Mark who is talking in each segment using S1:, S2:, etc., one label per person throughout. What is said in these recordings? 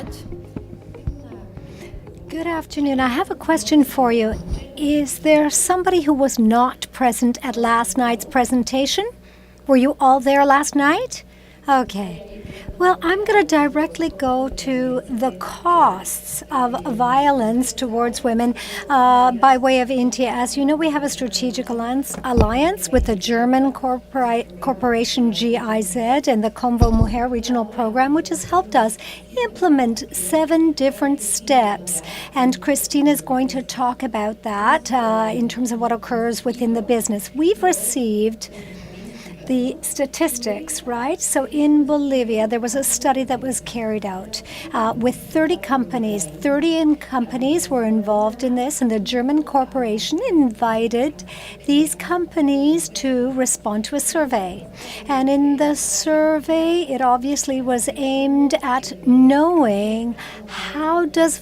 S1: much.
S2: Good afternoon. I have a question for you. Is there somebody who was not present at last night's presentation? Were you all there last night? Okay. Well, I'm going to directly go to the costs of violence towards women by way of India. As you know, we have a strategic alliance with the German corporation GIZ and the Convo Mujer regional program, which has helped us implement 7 different steps. And Christina is going to talk about that in terms of what occurs within the business. We've received the statistics, right? So in Bolivia, there was a study that was carried out with 30 companies. 30 companies were involved in this, and the German corporation invited these companies to respond to a survey. And in the survey, it obviously was aimed at knowing how does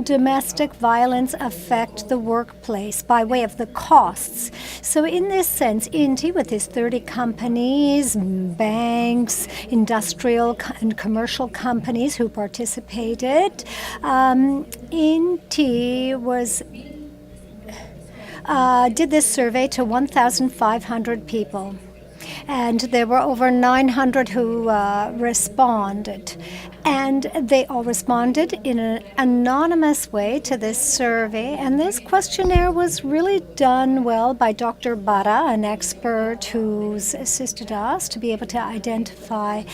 S2: domestic violence affect the workplace by way of the costs. So in this sense, INTI, with its 30 companies, banks, industrial and commercial companies who participated, INTI did this survey to 1,500 people. And there were over 900 who responded. And they all responded in an anonymous way to this survey. And this questionnaire was really done well by Dr. Bara, an expert who's assisted us to be able to identify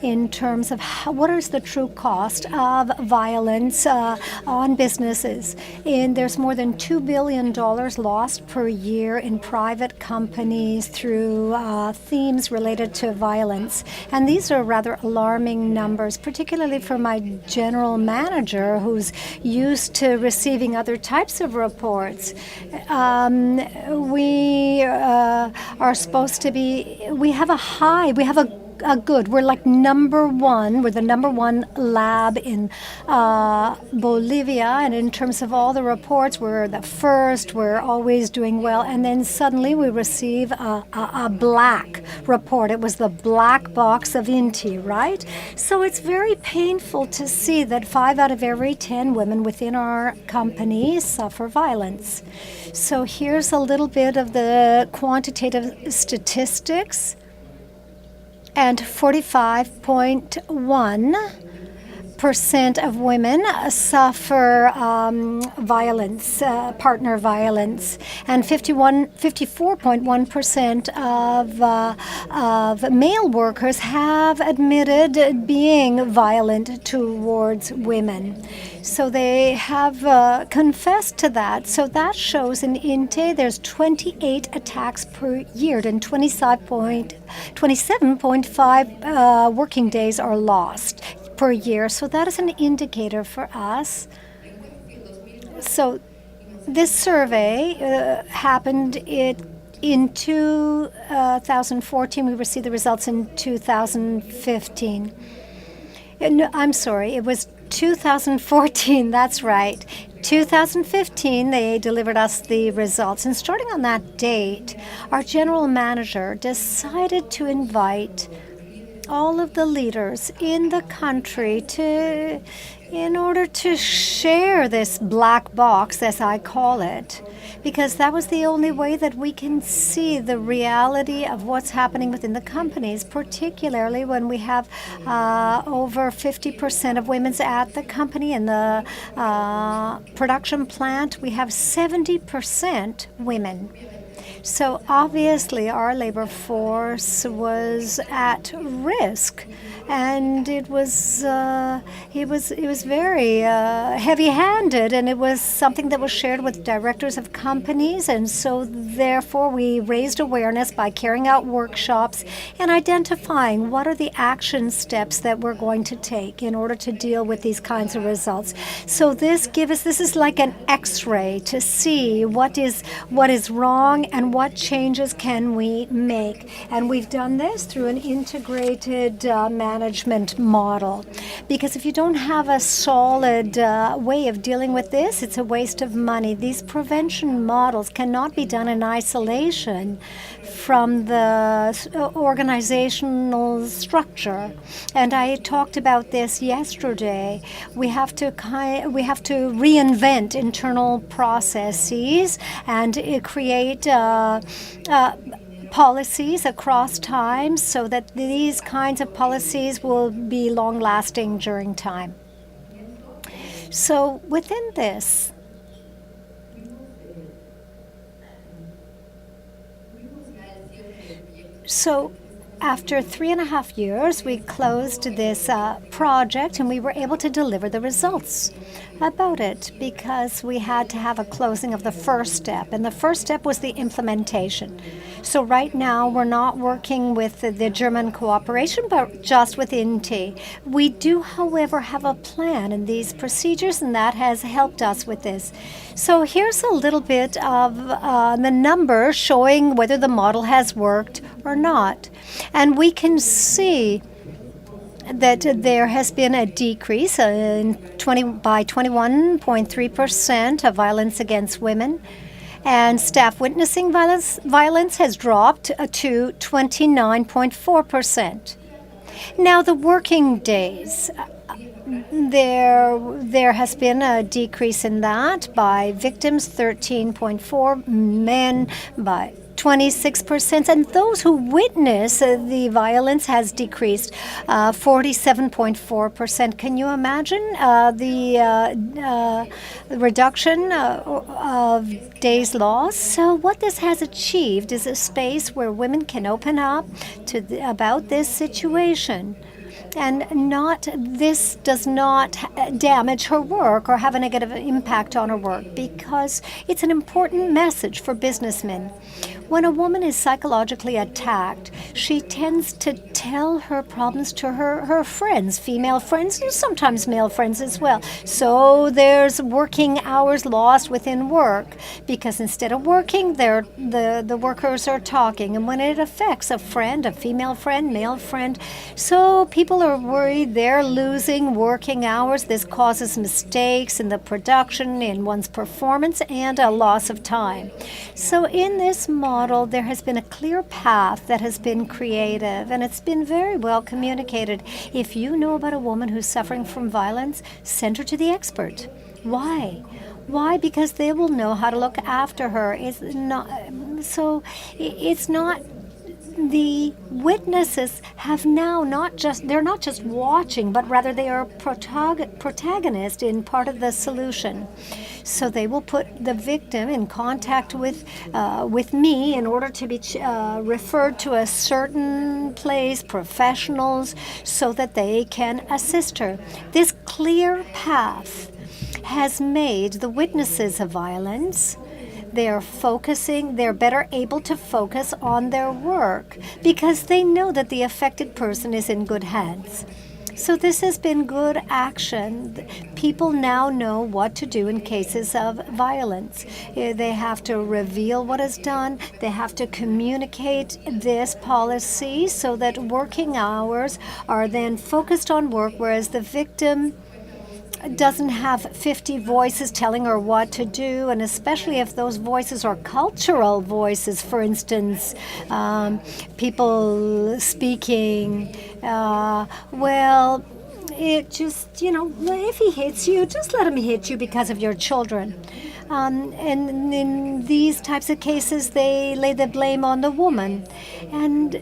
S2: in terms of what is the true cost of violence on businesses. And there's more than $2 billion lost per year in private companies through themes related to violence. And these are rather alarming numbers, particularly for my general manager who's used to receiving other types of reports. We are supposed to be, we have we're like number one. We're the number one lab in Bolivia, and in terms of all the reports, we're the first. We're always doing well, and then suddenly we receive a black report. It was the black box of INTI, right? So it's very painful to see that 5 out of every 10 women within our company suffer violence. So here's a little bit of the quantitative statistics. And 45.1% of women suffer violence, partner violence, and 54.1% of male workers have admitted being violent towards women. So they have confessed to that. So that shows in INTE there's 28 attacks per year, and 27.5 working days are lost per year. So that is an indicator for us. So this survey happened in 2014. We received the results in 2015. No, I'm sorry, it was 2014, that's right. 2015, they delivered us the results. And starting on that date, our general manager decided to invite all of the leaders in the country in order to share this black box, as I call it, because that was the only way that we can see the reality of what's happening within the companies, particularly when we have over 50% of women at the company. In the production plant, we have 70% women. So obviously our labor force was at risk, and it was very heavy-handed, and it was something that was shared with directors of companies. And so therefore we raised awareness by carrying out workshops and identifying what are the action steps that we're going to take in order to deal with these kinds of results. So this is like an X-ray to see what is wrong and what changes can we make. And we've done this through an integrated management management model. Because if you don't have a solid way of dealing with this, it's a waste of money. These prevention models cannot be done in isolation from the organizational structure. And I talked about this yesterday. We have to reinvent internal processes and create policies across time so that these kinds of policies will be long-lasting during time. So within this, after 3.5 years, we closed this project and we were able to deliver the results about it because we had to have a closing of the first step. And the first step was the implementation. So right now, we're not working with the German cooperation, but just with INTI. We do, however, have a plan in these procedures, and that has helped us with this. So here's a little bit of the numbers showing whether the model has worked or not. And we can see that there has been a decrease by 21.3% of violence against women, and staff witnessing violence has dropped to 29.4%. Now, the working days, there has been a decrease in that by victims 13.4, men by 26%, and those who witness the violence has decreased 47.4%. Can you imagine the reduction of days lost? So what this has achieved is a space where women can open up about this situation. And this does not damage her work or have a negative impact on her work, because it's an important message for businessmen. When a woman is psychologically attacked, she tends to tell her problems to her friends, female friends, and sometimes male friends as well. So there's working hours lost within work, because instead of working, the workers are talking. And when it affects a friend, a female friend, male friend, so people are worried they're losing working hours. This causes mistakes in the production, in one's performance, and a loss of time. So in this model, there has been a clear path that has been creative, and it's been very well communicated. If you know about a woman who's suffering from violence, send her to the expert. Why? Why? Because they will know how to look after her. It's not the witnesses have now they're not just watching, but rather they are protagonist in part of the solution. So they will put the victim in contact with me in order to be referred to a certain place, professionals, so that they can assist her. This clear path has made the witnesses of violence, they're better able to focus on their work because they know that the affected person is in good hands. So this has been good action. People now know what to do in cases of violence. They have to reveal what is done. They have to communicate this policy so that working hours are then focused on work, whereas the victim doesn't have 50 voices telling her what to do, and especially if those voices are cultural voices, for instance, people speaking, it just, if he hits you, just let him hit you because of your children. And in these types of cases, they lay the blame on the woman. And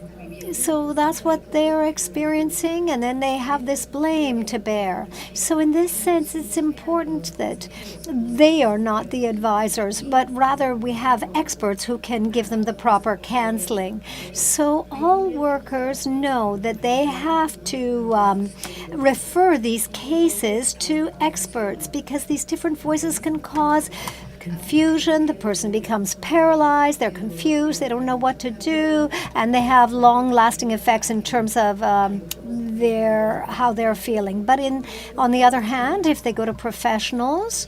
S2: so that's what they're experiencing, and then they have this blame to bear. So in this sense, it's important that they are not the advisors, but rather we have experts who can give them the proper counseling. So all workers know that they have to refer these cases to experts, because these different voices can cause confusion. The person becomes paralyzed, they're confused, they don't know what to do, and they have long-lasting effects in terms of how they're feeling. But on the other hand, if they go to professionals,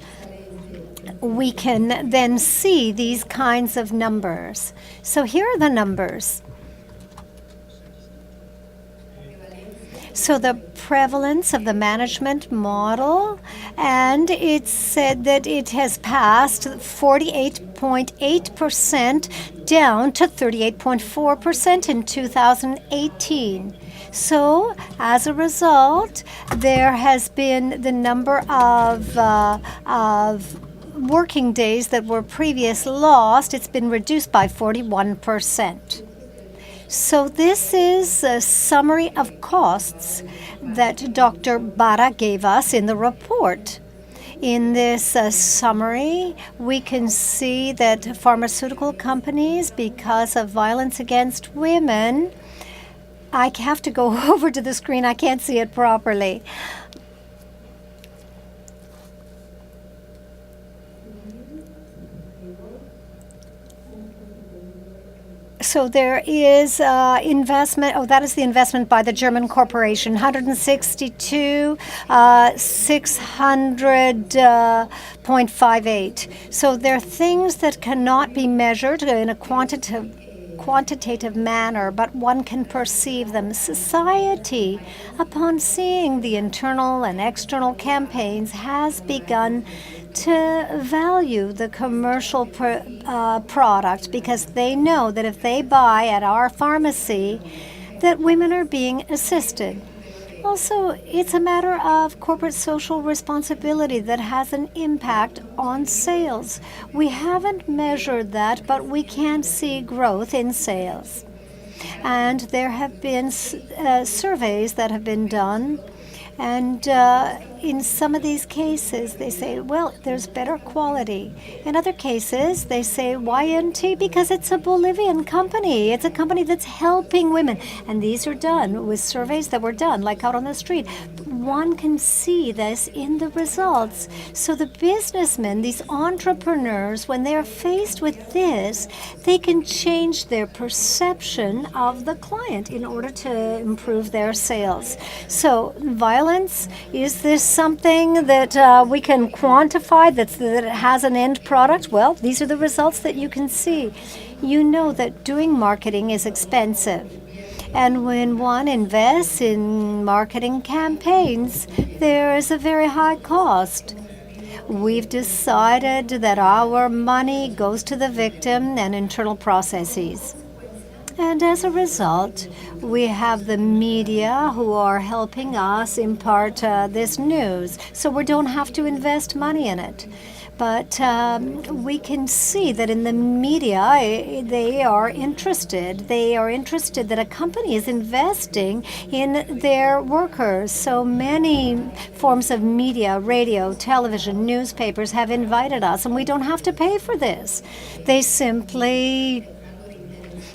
S2: we can then see these kinds of numbers. So here are the numbers. So the prevalence of the management model, and it's said that it has passed 48.8% down to 38.4% in 2018. So, as a result, there has been the number of working days that were previously lost, it's been reduced by 41%. So this is a summary of costs that Dr. Barra gave us in the report. In this summary, we can see that pharmaceutical companies, because of violence against women, I have to go over to the screen, I can't see it properly. So there is investment. Oh, that is the investment by the German corporation, 162, 600.58. So there are things that cannot be measured in a quantitative manner, but one can perceive them. Society, upon seeing the internal and external campaigns, has begun to value the commercial product, because they know that if they buy at our pharmacy, that women are being assisted. Also, it's a matter of corporate social responsibility that has an impact on sales. We haven't measured that, but we can see growth in sales. And there have been surveys that have been done. And in some of these cases, they say, well, there's better quality. In other cases, they say, YNT, because it's a Bolivian company. It's a company that's helping women. And these are done with surveys that were done, like out on the street. One can see this in the results. So the businessmen, these entrepreneurs, when they are faced with this, they can change their perception of the client in order to improve their sales. So violence, is this something that we can quantify, that it has an end product? Well, these are the results that you can see. You know that doing marketing is expensive. And when one invests in marketing campaigns, there is a very high cost. We've decided that our money goes to the victim and internal processes. And as a result, we have the media who are helping us impart this news. So we don't have to invest money in it. But we can see that in the media, they are interested. They are interested that a company is investing in their workers. So many forms of media, radio, television, newspapers have invited us, and we don't have to pay for this. They simply...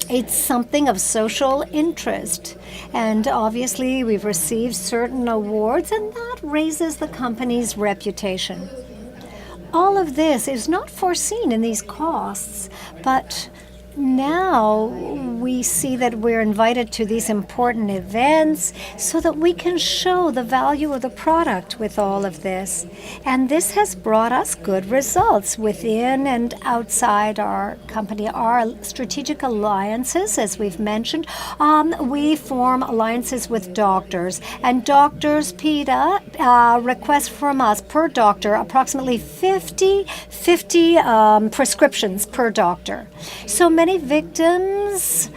S2: It's something of social interest. And obviously, we've received certain awards, and that raises the company's reputation. All of this is not foreseen in these costs, but now we see that we're invited to these important events so that we can show the value of the product with all of this. And this has brought us good results within and outside our company. Our strategic alliances, as we've mentioned, we form alliances with doctors. And doctors, PETA, request from us per doctor approximately 50 prescriptions per doctor. So many victims,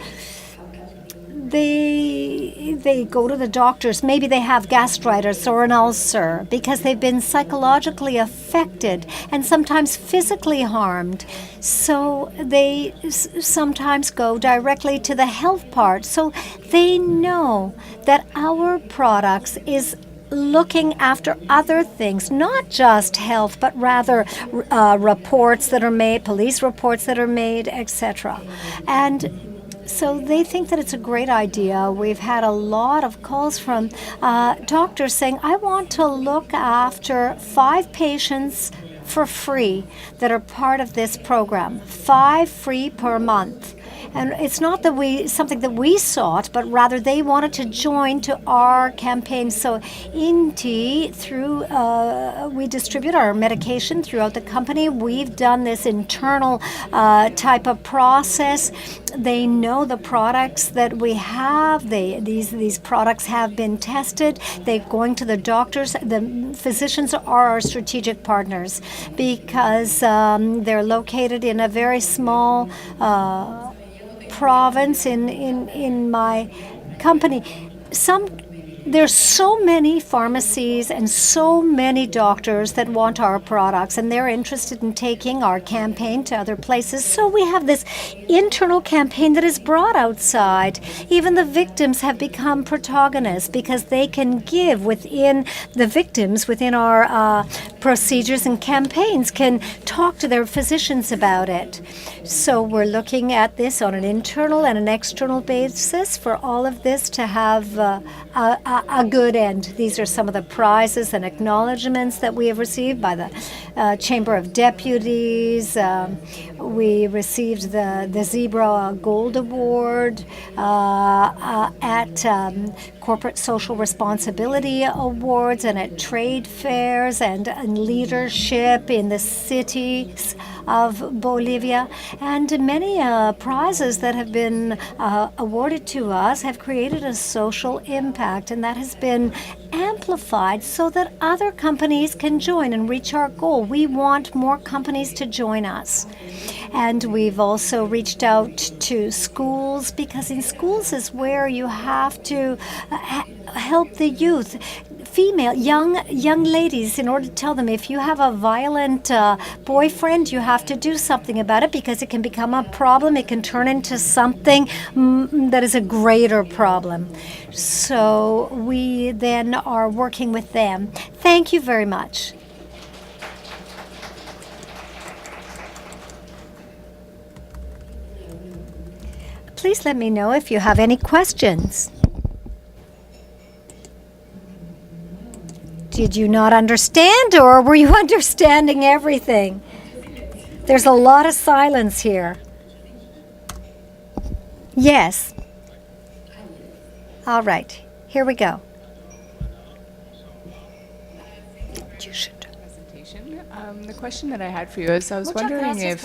S2: they go to the doctors. Maybe they have gastritis or an ulcer because they've been psychologically affected and sometimes physically harmed. So they sometimes go directly to the health part. So they know that our products is looking after other things, not just health, but rather reports that are made, police reports that are made, etc. And so they think that it's a great idea. We've had a lot of calls from doctors saying, I want to look after 5 patients for free that are part of this program. 5 free per month. And it's not that something that we sought, but rather they wanted to join to our campaign. So INTI, we distribute our medication throughout the company. We've done this internal type of process. They know the products that we have. These products have been tested. They're going to the doctors. The physicians are our strategic partners because they're located in a very small province in my company. There's so many pharmacies and so many doctors that want our products, and they're interested in taking our campaign to other places. So we have this internal campaign that is brought outside. Even the victims have become protagonists because they can give within our procedures and campaigns, can talk to their physicians about it. So we're looking at this on an internal and an external basis for all of this to have a good end. These are some of the prizes and acknowledgments that we have received by the Chamber of Deputies. We received the Zebra Gold Award at Corporate Social Responsibility Awards and at trade fairs and leadership in the cities of Bolivia. And many prizes that have been awarded to us have created a social impact, and that has been amplified so that other companies can join and reach our goal. We want more companies to join us. And we've also reached out to schools, because in schools is where you have to help the youth, female, young ladies, in order to tell them if you have a violent boyfriend, you have to do something about it, because it can become a problem. It can turn into something that is a greater problem. So we then are working with them. Thank you very much. Please let me know if you have any questions. Did you not understand, or were you understanding everything? There's a lot of silence here. Yes. All right, here we go. You should.
S1: The question that I had for you is, I was wondering if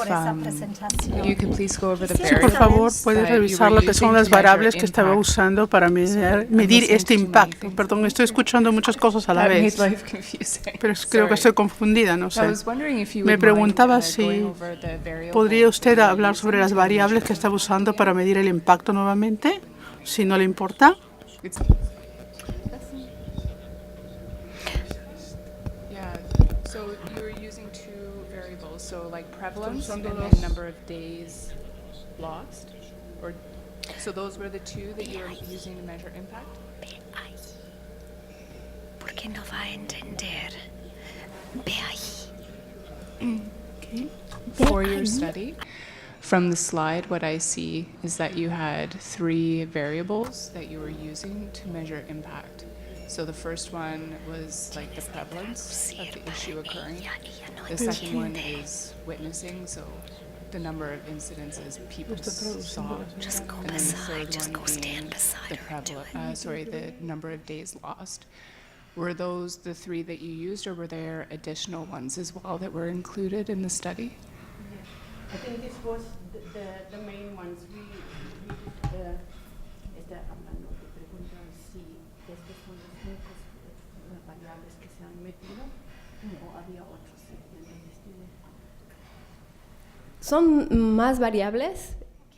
S1: you could please go over the
S3: Por favor, puedes revisar lo que son las variables que estaba usando para medir este impacto. Perdón, estoy escuchando muchas cosas a la vez, pero creo que estoy confundida, no sé. Me preguntaba si podría usted hablar sobre las variables que estaba usando para medir el impacto nuevamente, si no le importa.
S1: So like prevalence and then number of days lost? Or so those were the two that you were using to measure impact?
S2: Ve ahí. Porque no va a entender. Ve ahí.
S1: Okay. For your study, from the slide, what I see is that you had 3 variables that you were using to measure impact. So the first one was like the prevalence of the issue occurring. The second one is witnessing, so the number of incidences people saw.
S2: Just go
S1: and then
S2: beside,
S1: the
S2: just
S1: third
S2: go
S1: one
S2: stand
S1: being
S2: beside her.
S1: the number of days lost. Were those the 3 that you used, or were there additional ones as well that were included in the study?
S4: I think this was the main ones.
S5: Son más variables.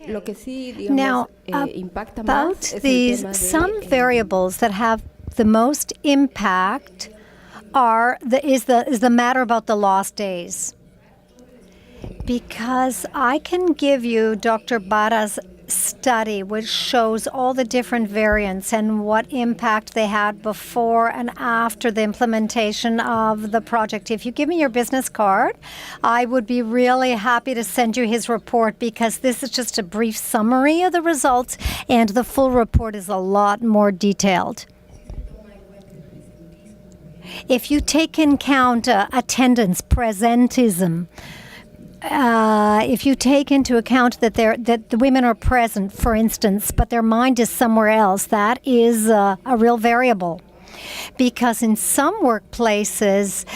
S5: Lo que sí, digamos,
S2: Now,
S5: impacta
S2: about
S5: más es el
S2: these,
S5: tema de,
S2: some variables that have the most impact is the matter about the lost days. Because I can give you Dr. Barra's study, which shows all the different variants and what impact they had before and after the implementation of the project. If you give me your business card, I would be really happy to send you his report, because this is just a brief summary of the results, and the full report is a lot more detailed. If you take into account attendance, presentism, if you take into account that the women are present, for instance, but their mind is somewhere else, that is a real variable. Because in some workplaces,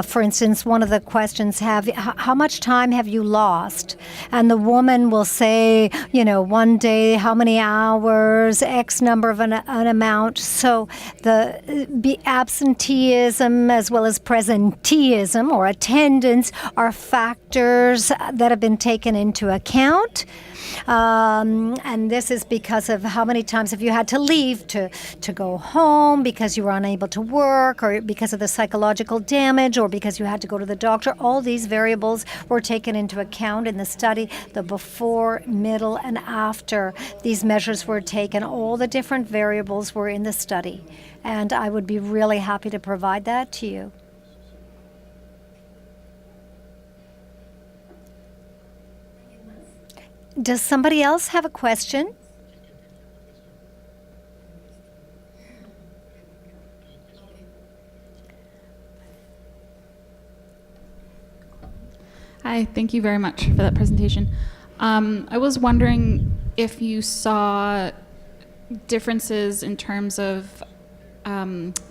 S2: for instance, one of the questions how much time have you lost? And the woman will say, one day, how many hours, X number of an amount. So the absenteeism as well as presenteeism or attendance are factors that have been taken into account. And this is because of how many times have you had to leave to go home because you were unable to work, or because of the psychological damage, or because you had to go to the doctor. All these variables were taken into account in the study. The before, middle, and after these measures were taken, all the different variables were in the study. And I would be really happy to provide that to you. Does somebody else have a question?
S6: Hi, thank you very much for that presentation. I was wondering if you saw differences in terms of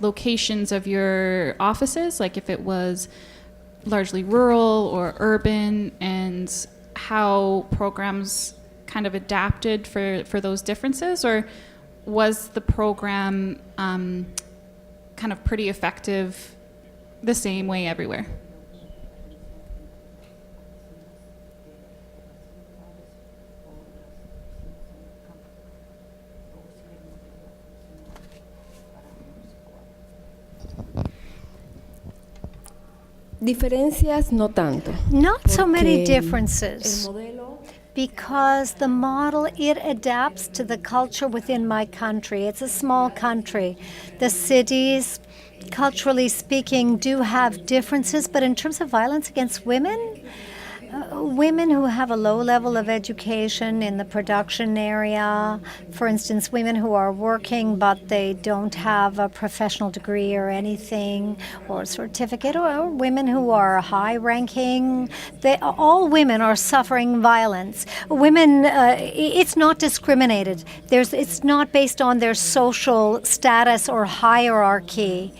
S6: locations of your offices, like if it was largely rural or urban, and how programs kind of adapted for those differences, or was the program kind of pretty effective the same way everywhere?
S5: Diferencias no tanto.
S2: Not so many
S5: Porque
S2: differences.
S5: el modelo
S2: Because the model, it adapts to the culture within my country. It's a small country. The cities, culturally speaking, do have differences, but in terms of violence against women, women who have a low level of education in the production area, for instance, women who are working but they don't have a professional degree or anything, or a certificate, or women who are high-ranking, all women are suffering violence. Women, it's not discriminated. It's not based on their social status or hierarchy.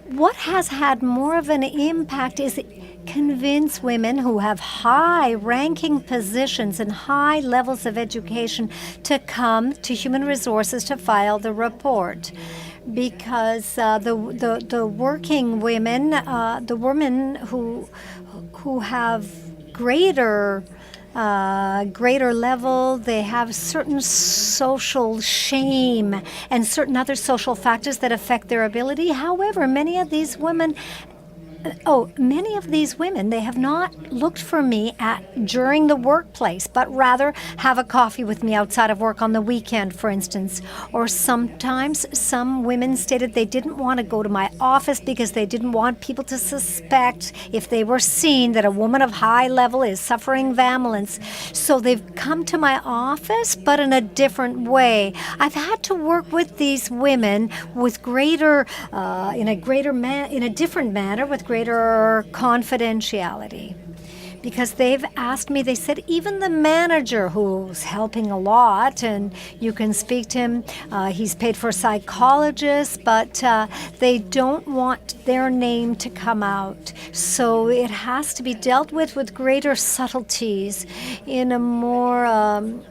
S2: What has had more of an impact is convince women who have high-ranking positions and high levels of education to come to human resources to file the report. Because the working women, the women who have greater level, they have certain social shame and certain other social factors that affect their ability. However, many of these women, they have not looked for me during the workplace, but rather have a coffee with me outside of work on the weekend, for instance. Or sometimes some women stated they didn't want to go to my office because they didn't want people to suspect, if they were seen, that a woman of high level is suffering violence. So they've come to my office, but in a different way. I've had to work with these women with in a different manner, with greater confidentiality. Because they've asked me, they said, even the manager who's helping a lot, and you can speak to him, he's paid for a psychologist, but they don't want their name to come out. So it has to be dealt with greater subtleties, in a more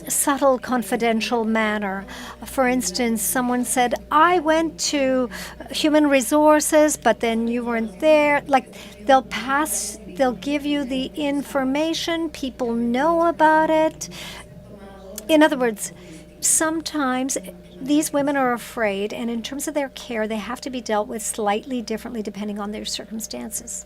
S2: subtle, confidential manner. For instance, someone said, I went to human resources, but then you weren't there. Like, they'll give you the information, people know about it. In other words, sometimes these women are afraid, and in terms of their care, they have to be dealt with slightly differently depending on their circumstances.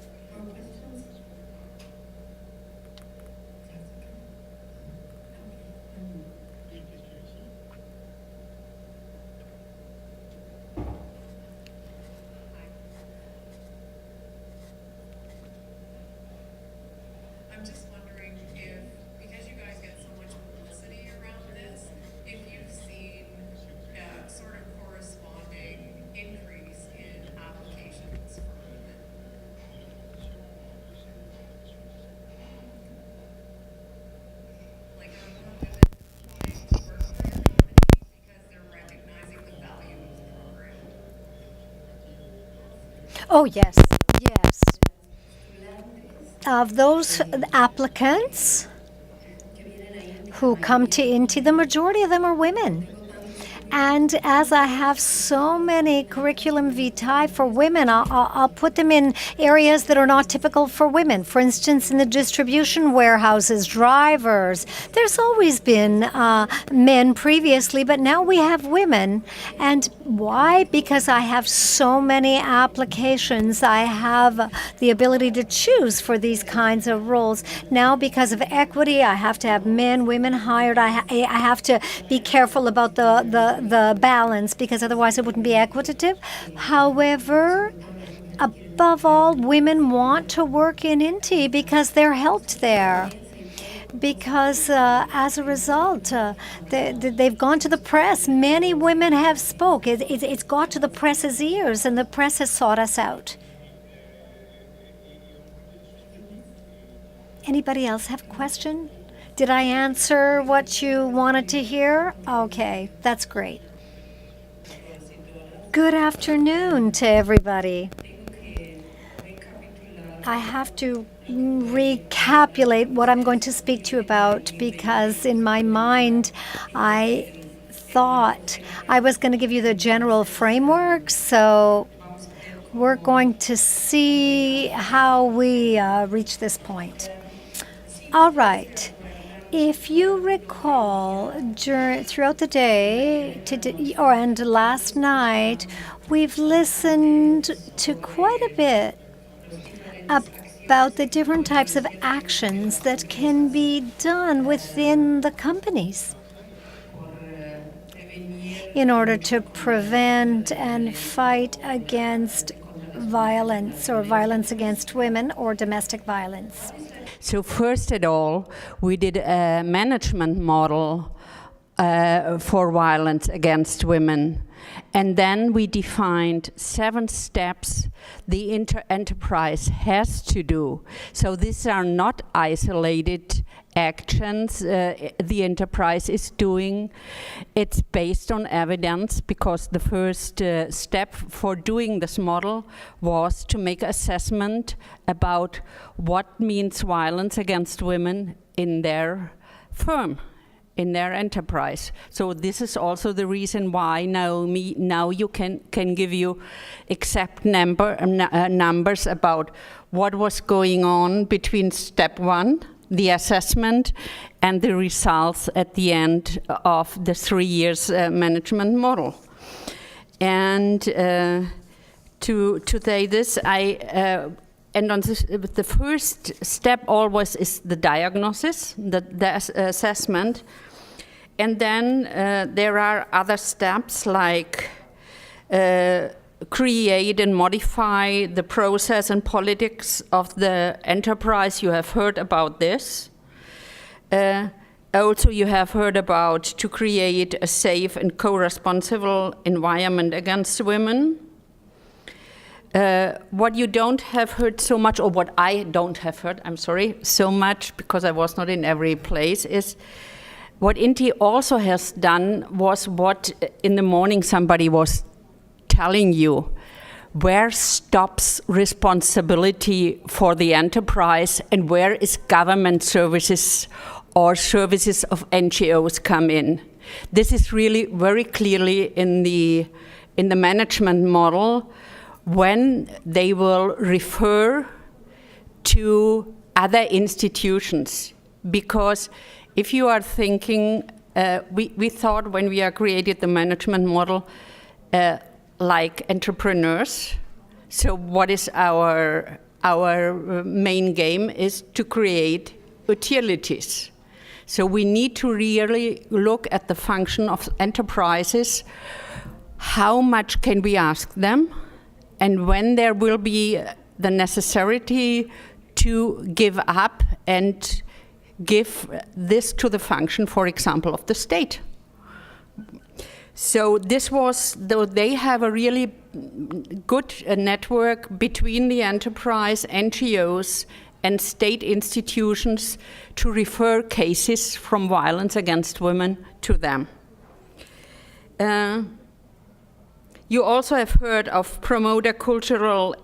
S2: Oh, yes, yes. Of those applicants who come to INTI, the majority of them are women. And as I have so many curriculum vitae for women, I'll put them in areas that are not typical for women. For instance, in the distribution warehouses, drivers. There's always been men previously, but now we have women. And why? Because I have so many applications. I have the ability to choose for these kinds of roles. Now, because of equity, I have to have men, women hired. I have to be careful about the balance, because otherwise it wouldn't be equitative. However, above all, women want to work in INTI because they're helped there. Because as a result, they've gone to the press. Many women have spoke. It's got to the press's ears, and the press has sought us out. Anybody else have a question? Did I answer what you wanted to hear? Okay, that's great. Good afternoon to everybody. I have to recapitulate what I'm going to speak to you about, because in my mind I thought I was going to give you the general framework, so we're going to see how we reach this point. All right. If you recall, throughout the day and last night, we've listened to quite a bit about the different types of actions that can be done within the companies in order to prevent and fight against violence or violence against women or domestic violence.
S7: So first of all, we did a management model for violence against women. And then we defined 7 steps the enterprise has to do. So these are not isolated actions the enterprise is doing. It's based on evidence, because the first step for doing this model was to make assessment about what means violence against women in their firm, in their enterprise. So this is also the reason why Naomi now you can give you exact numbers about what was going on between step 1, the assessment, and the results at the end of the 3 years management model. And to say this, and on this, the first step always is the diagnosis, the assessment. And then there are other steps like create and modify the process and politics of the enterprise. You have heard about this. Also, you have heard about to create a safe and co-responsible environment against women. What you don't have heard so much, or what I don't have heard, I'm sorry, so much, because I was not in every place, is what INTI also has done was what in the morning somebody was telling you. Where stops responsibility for the enterprise, and where is government services or services of NGOs come in? This is really very clearly in the management model, when they will refer to other institutions. Because if you are thinking, we thought when we created the management model like entrepreneurs. So what is our main game is to create utilities. So we need to really look at the function of enterprises. How much can we ask them? And when there will be the necessity to give up and give this to the function, for example, of the state. So this was, though they have a really good network between the enterprise, NGOs, and state institutions to refer cases from violence against women to them. You also have heard of promote a cultural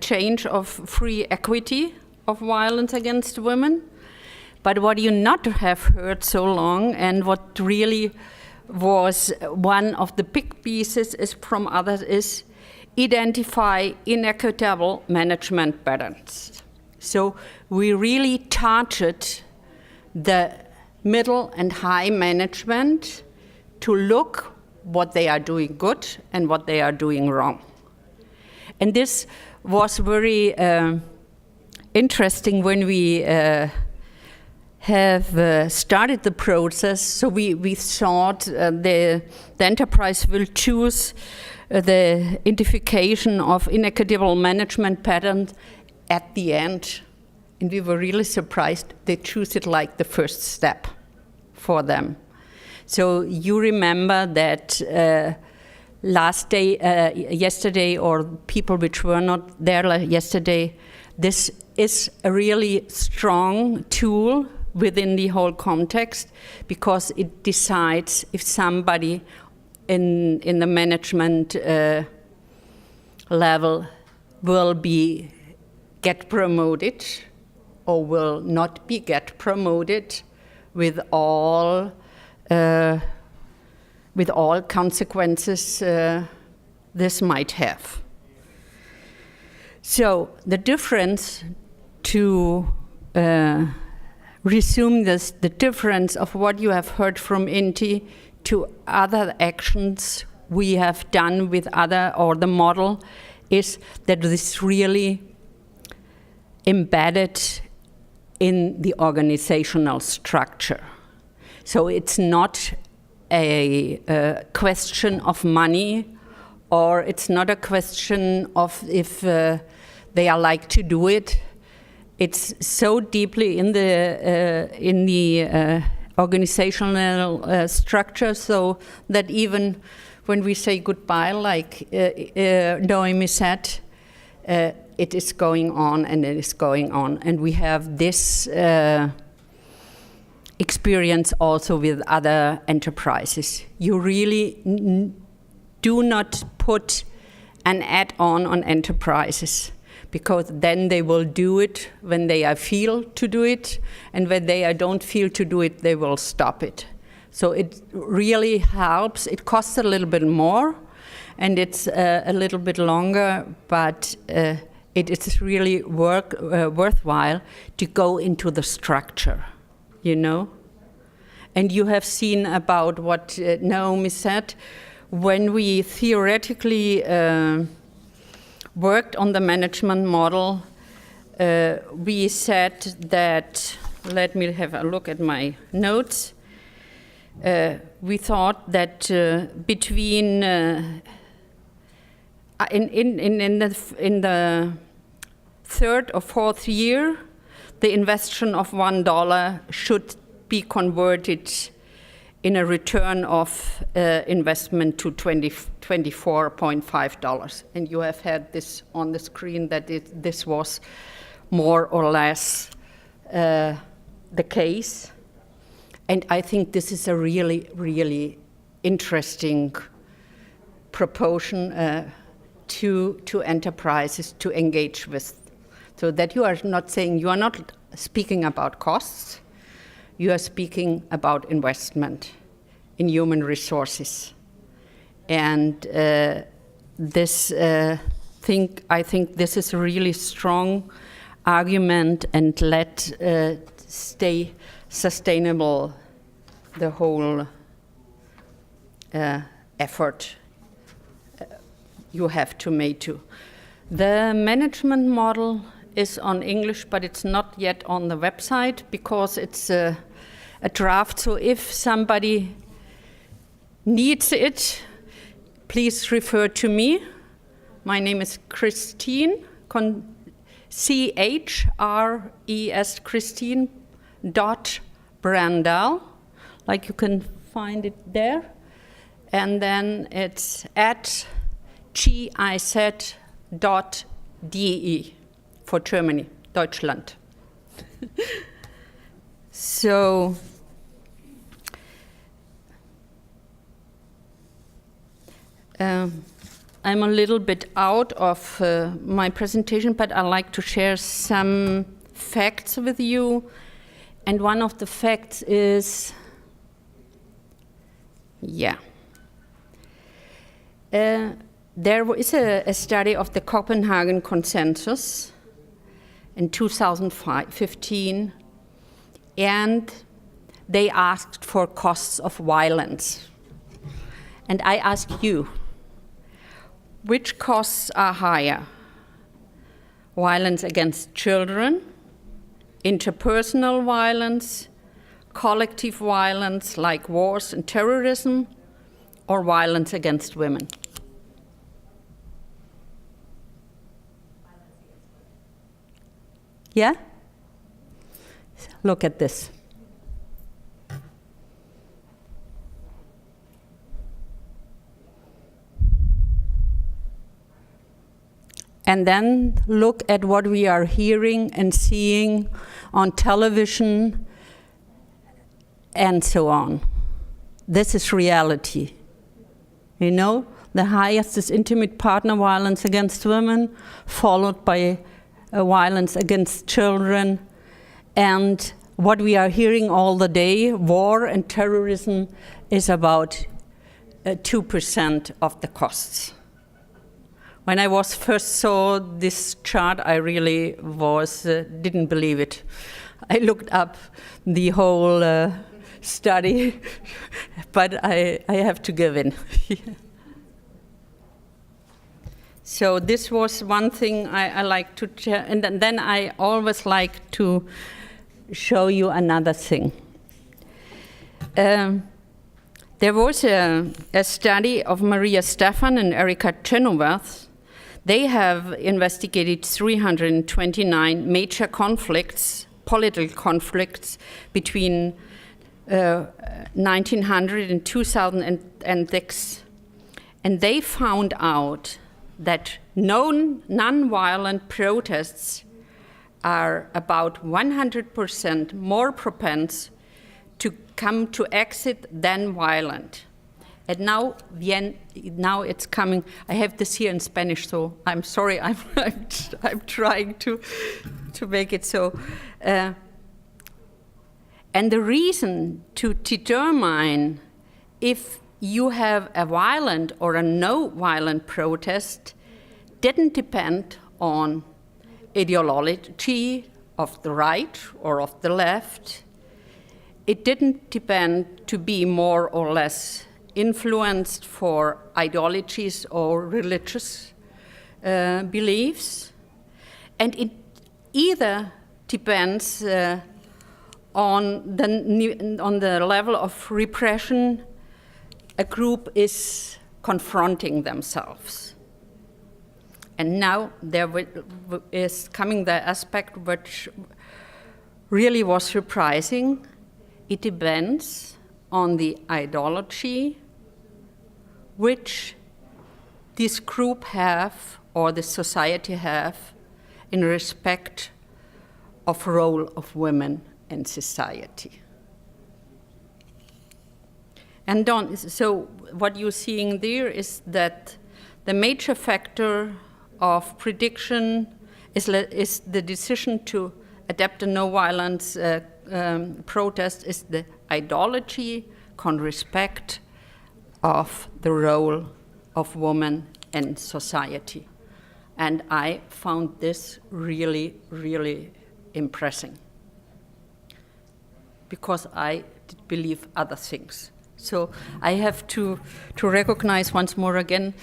S7: change of free equity of violence against women. But what you not have heard so long, and what really was one of the big pieces is from others, is identify inequitable management patterns. So we really target the middle and high management to look what they are doing good and what they are doing wrong. And this was very interesting when we have started the process. So we thought the enterprise will choose the identification of inequitable management patterns at the end. And we were really surprised they choose it like the first step for them. So you remember that yesterday, or people which were not there yesterday, this is a really strong tool within the whole context, because it decides if somebody in the management level will get promoted or will not get promoted, with all consequences this might have. So the difference, to resume this, the difference of what you have heard from Inti to other actions we have done with the model, is that this really embedded in the organizational structure. So it's not a question of money, or it's not a question of if they are like to do it. It's so deeply in the organizational structure, so that even when we say goodbye, like Noemi said, it is going on and it is going on. And we have this experience also with other enterprises. You really do not put an add-on on enterprises, because then they will do it when they feel to do it, and when they don't feel to do it, they will stop it. So it really helps. It costs a little bit more, and it's a little bit longer, but it is really worthwhile to go into the structure, you know? And you have seen about what Naomi said. When we theoretically worked on the management model, we said that, let me have a look at my notes. We thought that between in the third or fourth year, the investment of $1 should be converted in a return of investment to $24.5. And you have had this on the screen, that this was more or less the case. And I think this is a really, really interesting proportion to enterprises to engage with. So that you are not speaking about costs, you are speaking about investment in human resources. And I think this is a really strong argument, and let stay sustainable the whole effort you have to make to. The management model is on English, but it's not yet on the website because it's a draft. So if somebody needs it, please refer to me. My name is Christine, C-H-R-E-S, Christine .Brendel, like you can find it there. And then it's at giz.de for Germany, Deutschland. So, I'm a little bit out of my presentation, but I'd like to share some facts with you. And one of the facts is, there is a study of the Copenhagen Consensus in 2015, and they asked for costs of violence. And I ask you, which costs are higher? Violence against children, interpersonal violence, collective violence like wars and terrorism, or violence against women? Yeah? Look at this. And then look at what we are hearing and seeing on television and so on. This is reality. You know, the highest is intimate partner violence against women, followed by violence against children. And what we are hearing all the day, war and terrorism, is about 2% of the costs. When I first saw this chart, I really didn't believe it. I looked up the whole study, but I have to give in. So this was one thing I like to share, and then I always like to show you another thing. There was a study of Maria Stephan and Erika Chenoweth. They have investigated 329 major conflicts, political conflicts, between 1900 and 2006. And they found out that non-violent protests are about 100% more propense to come to exit than violent. And now it's coming. I have this here in Spanish, so I'm sorry. I'm trying to make it so. And the reason to determine if you have a violent or a no violent protest didn't depend on ideology of the right or of the left. It didn't depend to be more or less influenced for ideologies or religious beliefs. And it either depends on the level of repression a group is confronting themselves. And now there is coming the aspect which really was surprising. It depends on the ideology which this group have or the society have in respect of role of women in society. And so what you're seeing there is that the major factor of prediction is the decision to adapt a no-violence protest is the ideology con respect of the role of women in society. And I found this really, really impressive because I did believe other things. So I have to recognize once more again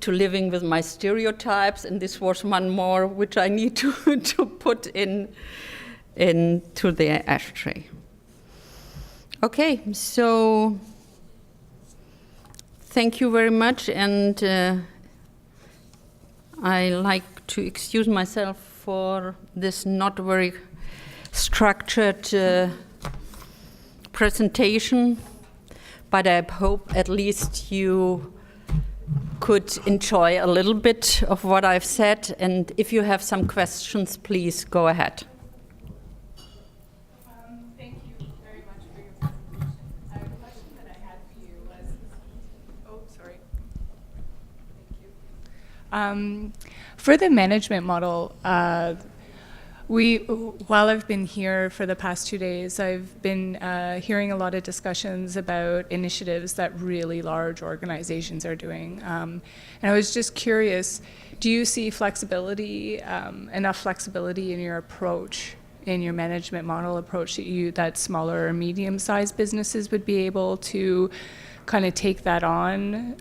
S7: to living with my stereotypes, and this was one more which I need to put into the ashtray. Okay, so thank you very much, and I like to excuse myself for this not very structured presentation, but I hope at least you could enjoy a little bit of what I've said, and if you have some questions, please go ahead.
S1: Thank you very much for your presentation. A question that I had for you was, oh, sorry. Thank you. For the management model, while I've been here for the past 2 days, I've been hearing a lot of discussions about initiatives that really large organizations are doing. And I was just curious, do you see flexibility, enough flexibility in your approach, in your management model approach, that smaller or medium-sized businesses would be able to kind of take that on,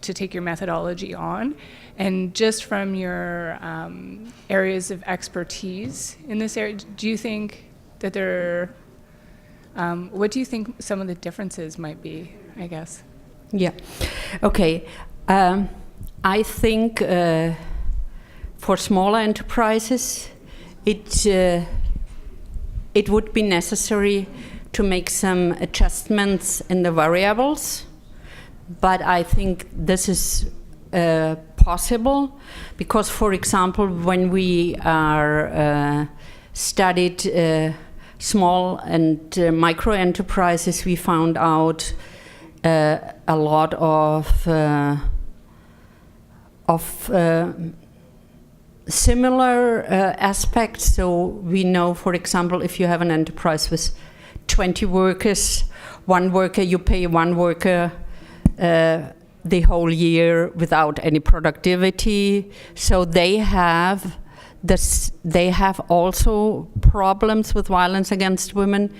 S1: to take your methodology on? And just from your areas of expertise in this area, do you think that what do you think some of the differences might be, I guess?
S7: Yeah, okay. I think for smaller enterprises, it would be necessary to make some adjustments in the variables, but I think this is possible because, for example, when we are studied small and micro enterprises, we found out a lot of similar aspects. So we know, for example, if you have an enterprise with 20 workers, one worker, you pay one worker the whole year without any productivity. So they have also problems with violence against women.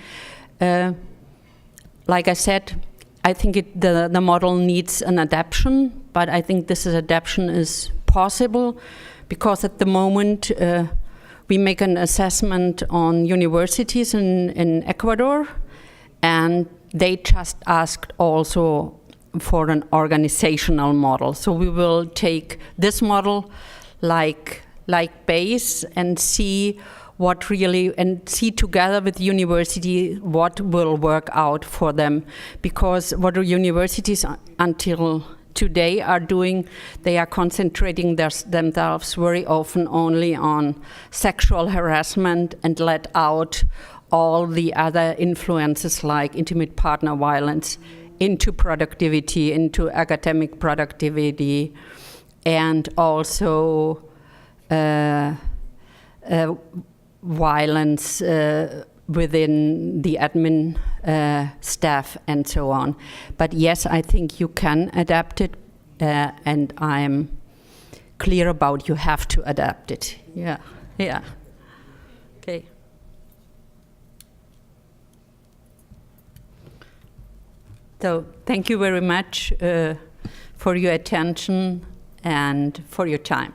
S7: Like I said, I think the model needs an adaptation, but I think this adaptation is possible because at the moment we make an assessment on universities in Ecuador, and they just asked also for an organizational model. So we will take this model like base and see what really, and see together with the university what will work out for them. Because what the universities until today are doing, they are concentrating themselves very often only on sexual harassment and let out all the other influences like intimate partner violence into productivity, into academic productivity, and also violence within the admin staff and so on. But yes, I think you can adapt it, and I'm clear about you have to adapt it. Yeah. Okay. So thank you very much for your attention and for your time.